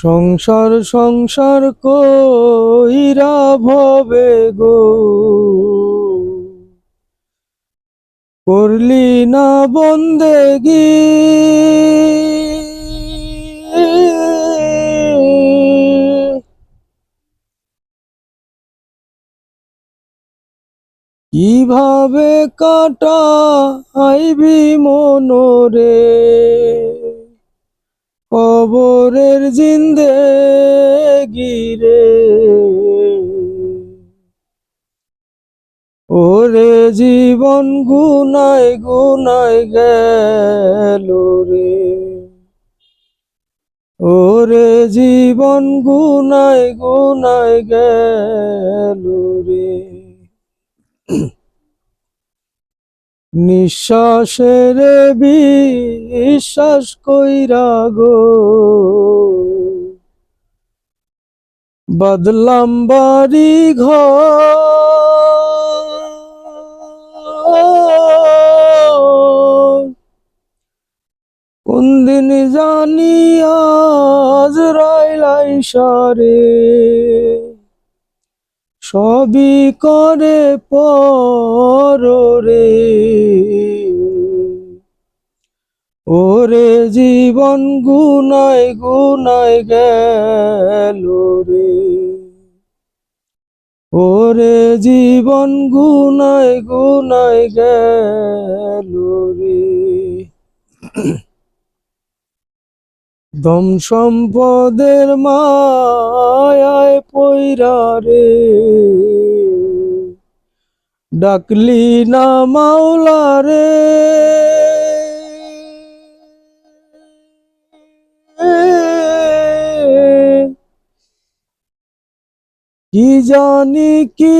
সংসার সংসার কইরা ভবে গো করলি না বন্দেগি। কিভাবে কাটাইবি মনরে কবরের জিন্দেগি রে। ওরে জীবন গুনাই গুনাই গেল রে, ওরে জীবন গুনাই গুনাই গেল রে। নিঃশ্বাসের বিশ্বাস কইরা গো বদলাম বাড়ি ঘর। কোন দিন জানি আজরাইল আইসা রে সবই করে পরে। ওরে জীবন গুনাই গুনাই গেল রে, ওরে জীবন গুনাই গুনাই গেল রে। ধন সম্পদের মায়ায় পইরা রে ডাকলি না মাওলা রে। কি জানি কি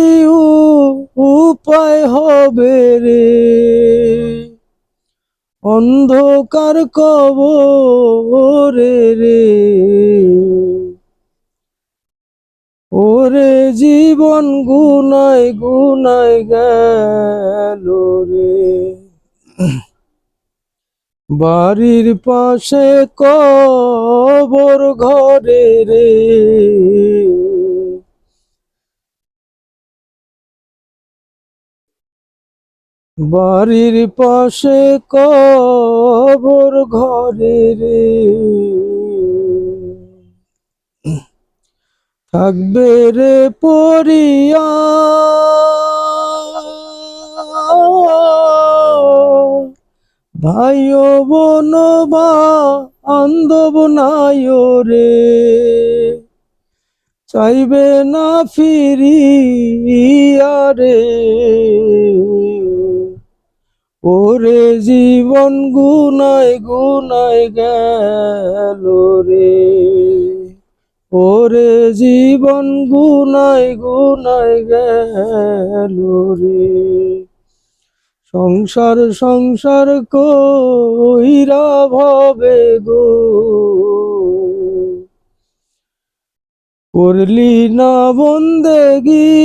উপায় হবে রে অন্ধকার কবরে রে। ওরে জীবন গুনাই গুনাই গেল রে। বাড়ির পাশে কবর ঘরে রে বাড়ির পাশে কবর ঘরে রে থাকবে রে পরিয়া ভাই ও বোন বান্ধব নাই রে চাইবে না ফিরিয়া রে। ওরে জীবন গুনাই গুনাই গেল রে, ওরে জীবন গুনাই গুনাই গেল রে। সংসার সংসার কইরা ভবে গো করলি না বন্দেগি।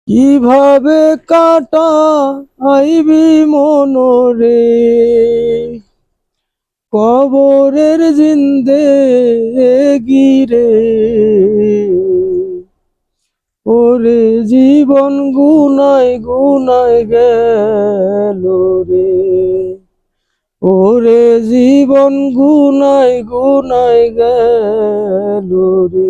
কিভাবে কাটাইবি মনরে কবরের জিন্দেগি রে। ওরে জীবন গুনাই গুনাই গেল রে, ওরে জীবন গুনাই গুনাই গেল রে।